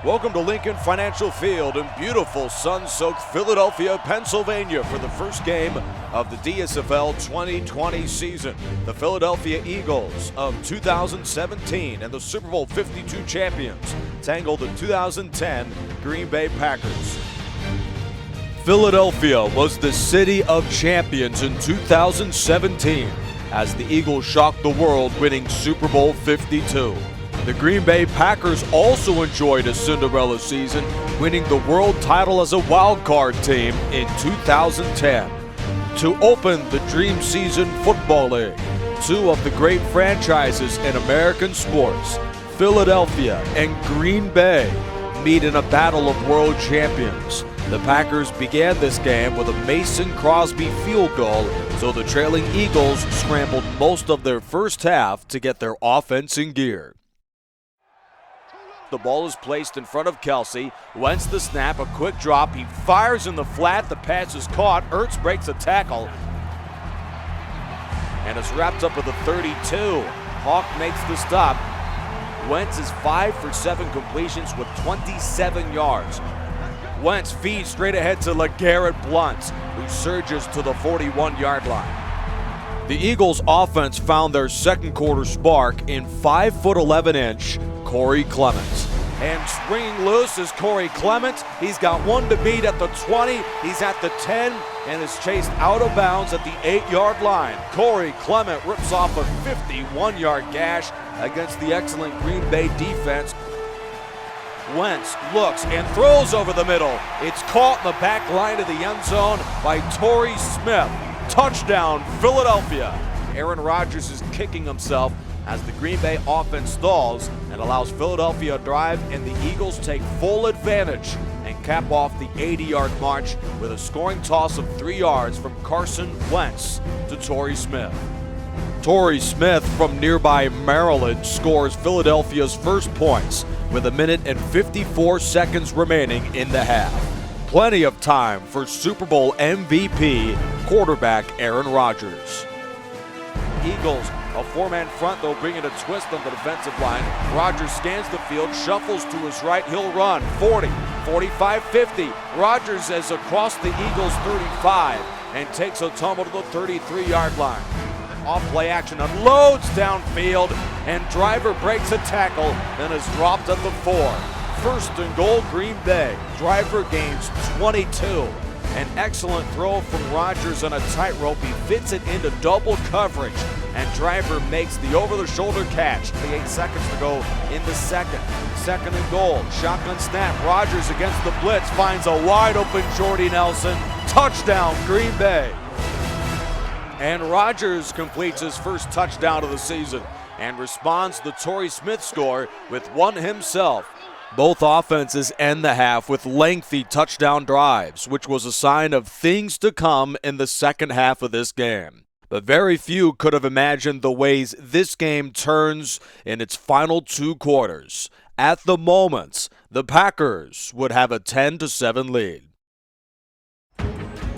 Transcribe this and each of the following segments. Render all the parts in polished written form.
Welcome to Lincoln Financial Field in beautiful sun-soaked Philadelphia, Pennsylvania for the first game of the DSFL 2020 season. The Philadelphia Eagles of 2017 and the Super Bowl 52 champions tangle the 2010 Green Bay Packers. Philadelphia was the city of champions in 2017 as the Eagles shocked the world, winning Super Bowl 52. The Green Bay Packers also enjoyed a Cinderella season, winning the world title as a wild card team in 2010. To open the Dream Season Football League, two of the great franchises in American sports, Philadelphia and Green Bay, meet in a battle of world champions. The Packers began this game with a Mason Crosby field goal, so the trailing Eagles scrambled most of their first half to get their offense in gear. The ball is placed in front of Kelsey. Wentz the snap, a quick drop. He fires in the flat. The pass is caught. Ertz breaks a tackle. And it's wrapped up at the 32. Hawk makes the stop. Wentz is 5 for 7 completions with 27 yards. Wentz feeds straight ahead to LeGarrette Blount, who surges to the 41-yard line. The Eagles' offense found their second quarter spark in 5'11" Corey Clement. And springing loose is Corey Clement. He's got one to beat at the 20. He's at the 10 and is chased out of bounds at the 8-yard line. Corey Clement rips off a 51-yard gash against the excellent Green Bay defense. Wentz looks and throws over the middle. It's caught in the back line of the end zone by Torrey Smith. Touchdown, Philadelphia. Aaron Rodgers is kicking himself as the Green Bay offense stalls and allows Philadelphia a drive, and the Eagles take full advantage and cap off the 80-yard march with a scoring toss of 3 yards from Carson Wentz to Torrey Smith. Torrey Smith from nearby Maryland scores Philadelphia's first points with 1 minute and 54 seconds remaining in the half. Plenty of time for Super Bowl MVP quarterback Aaron Rodgers. Eagles, a 4-man front, they'll bring in a twist on the defensive line. Rodgers scans the field, shuffles to his right, he'll run 40, 45, 50. Rodgers is across the Eagles 35 and takes a tumble to the 33-yard line. Off play action, unloads downfield, and Driver breaks a tackle, then is dropped at the 4. First and goal, Green Bay. Driver gains 22. An excellent throw from Rodgers on a tightrope. He fits it into double coverage, and Driver makes the over-the-shoulder catch. 8 seconds to go in the second. Second and goal. Shotgun snap. Rodgers against the blitz finds a wide-open Jordy Nelson. Touchdown, Green Bay. And Rodgers completes his first touchdown of the season and responds to the Torrey Smith score with one himself. Both offenses end the half with lengthy touchdown drives, which was a sign of things to come in the second half of this game. But very few could have imagined the ways this game turns in its final 2 quarters. At the moment, the Packers would have a 10-7 lead.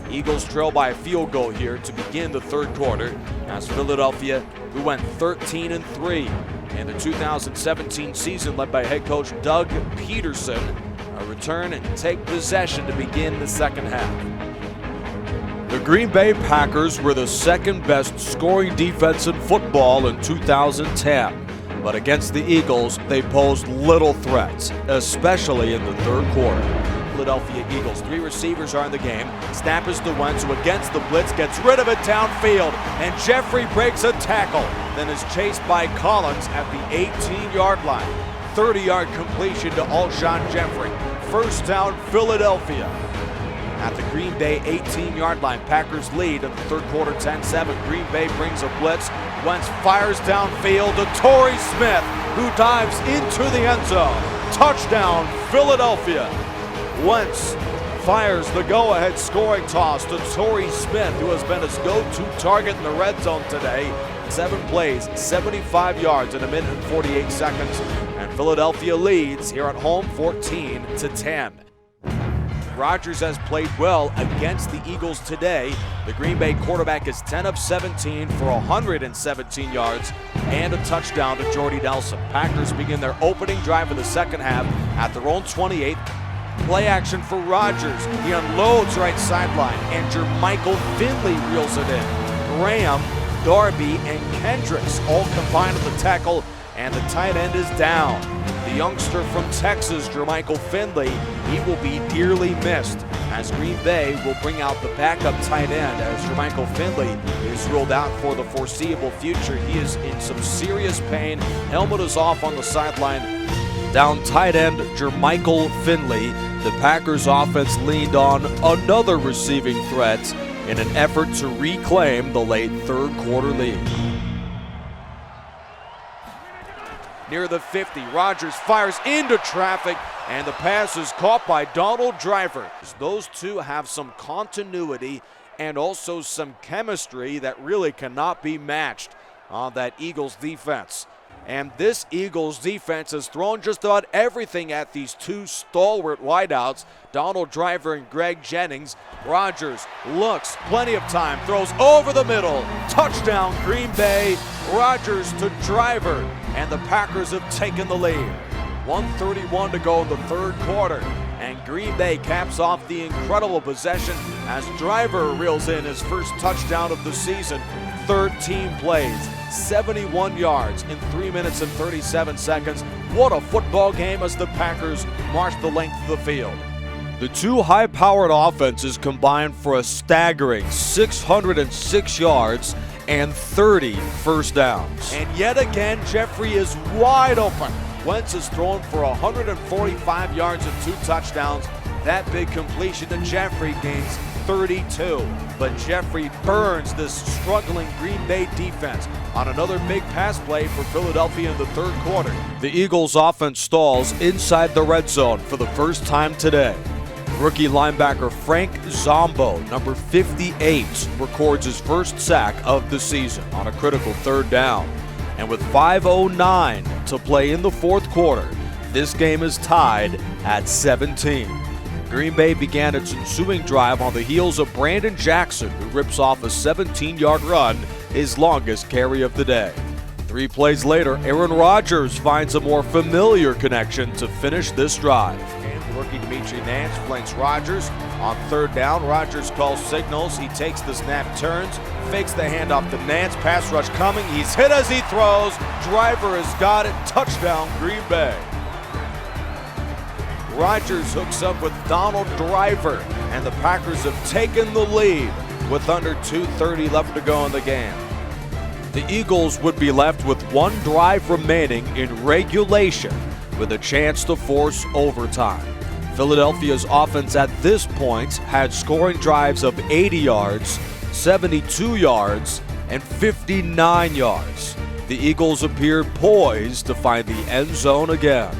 Eagles trail by a field goal here to begin the third quarter as Philadelphia, who went 13-3 in the 2017 season, led by head coach Doug Peterson, return and take possession to begin the second half. The Green Bay Packers were the second best scoring defense in football in 2010, but against the Eagles, they posed little threat, especially in the third quarter. Philadelphia Eagles, 3 receivers are in the game. Snap is to Wentz, who against the blitz gets rid of it downfield, and Jeffrey breaks a tackle, then is chased by Collins at the 18-yard line. 30-yard completion to Alshon Jeffrey. First down, Philadelphia. At the Green Bay 18-yard line, Packers lead in the third quarter 10-7. Green Bay brings a blitz. Wentz fires downfield to Torrey Smith, who dives into the end zone. Touchdown, Philadelphia. Wentz fires the go-ahead scoring toss to Torrey Smith, who has been his go-to target in the red zone today. 7 plays, 75 yards in 1 minute and 48 seconds. And Philadelphia leads here at home 14-10. Rodgers has played well against the Eagles today. The Green Bay quarterback is 10 of 17 for 117 yards and a touchdown to Jordy Nelson. Packers begin their opening drive of the second half at their own 28. Play action for Rodgers. He unloads right sideline, and Jermichael Finley reels it in. Graham, Darby, and Kendricks all combine on the tackle, and the tight end is down. The youngster from Texas, Jermichael Finley, he will be dearly missed, as Green Bay will bring out the backup tight end as Jermichael Finley is ruled out for the foreseeable future. He is in some serious pain. Helmet is off on the sideline. Down tight end Jermichael Finley, the Packers offense leaned on another receiving threat in an effort to reclaim the late third quarter lead. Near the 50, Rodgers fires into traffic, and the pass is caught by Donald Driver. Those two have some continuity and also some chemistry that really cannot be matched on that Eagles defense. And this Eagles defense has thrown just about everything at these two stalwart wideouts, Donald Driver and Greg Jennings. Rodgers looks, plenty of time, throws over the middle. Touchdown, Green Bay. Rodgers to Driver, and the Packers have taken the lead. 1:31 to go in the third quarter, and Green Bay caps off the incredible possession as Driver reels in his first touchdown of the season. 13 plays, 71 yards in 3 minutes and 37 seconds. What a football game as the Packers march the length of the field. The two high-powered offenses combined for a staggering 606 yards and 30 first downs. And yet again, Jeffrey is wide open. Wentz is thrown for 145 yards and 2 touchdowns. That big completion to Jeffrey gains 32. But Jeffrey burns this struggling Green Bay defense on another big pass play for Philadelphia in the third quarter. The Eagles' offense stalls inside the red zone for the first time today. Rookie linebacker Frank Zombo, number 58, records his first sack of the season on a critical third down. And with 5:09 to play in the fourth quarter, this game is tied at 17. Green Bay began its ensuing drive on the heels of Brandon Jackson, who rips off a 17-yard run, his longest carry of the day. 3 plays later, Aaron Rodgers finds a more familiar connection to finish this drive. And rookie Dimitri Nance flanks Rodgers. On third down, Rodgers calls signals. He takes the snap, turns, fakes the handoff to Nance. Pass rush coming. He's hit as he throws. Driver has got it. Touchdown, Green Bay. Rodgers hooks up with Donald Driver, and the Packers have taken the lead with under 2:30 left to go in the game. The Eagles would be left with 1 drive remaining in regulation with a chance to force overtime. Philadelphia's offense at this point had scoring drives of 80 yards, 72 yards, and 59 yards. The Eagles appeared poised to find the end zone again.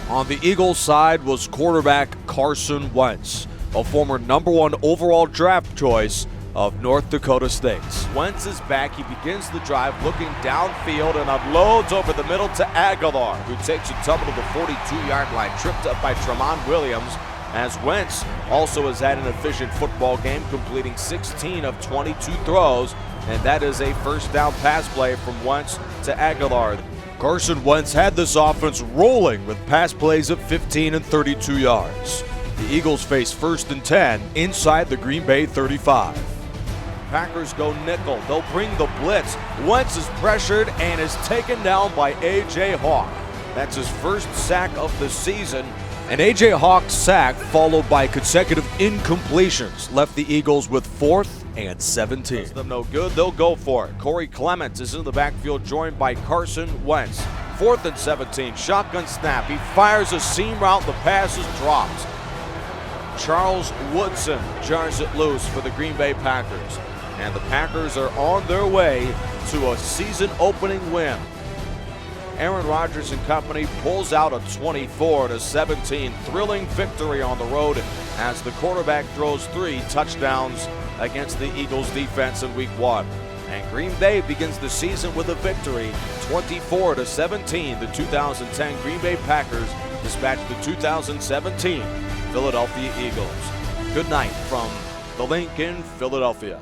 On the Eagles side was quarterback Carson Wentz, a former #1 overall draft choice of North Dakota State. Wentz is back. He begins the drive looking downfield and unloads over the middle to Aguilar, who takes a tumble to the 42-yard line, tripped up by Tramon Williams, as Wentz also has had an efficient football game, completing 16 of 22 throws, and that is a first down pass play from Wentz to Aguilar. Carson Wentz had this offense rolling with pass plays of 15 and 32 yards. The Eagles face 1st and 10 inside the Green Bay 35. Packers go nickel. They'll bring the blitz. Wentz is pressured and is taken down by A.J. Hawk. That's his first sack of the season. An A.J. Hawk sack followed by consecutive incompletions left the Eagles with 4th and 17. Does them no good, they'll go for it. Corey Clements is in the backfield, joined by Carson Wentz. 4th and 17, shotgun snap. He fires a seam route, the pass is dropped. Charles Woodson jars it loose for the Green Bay Packers. And the Packers are on their way to a season-opening win. Aaron Rodgers and company pulls out a 24-17 thrilling victory on the road as the quarterback throws 3 touchdowns against the Eagles defense in week 1. And Green Bay begins the season with a victory, 24-17. The 2010 Green Bay Packers dispatch the 2017 Philadelphia Eagles. Good night from the Link in Philadelphia.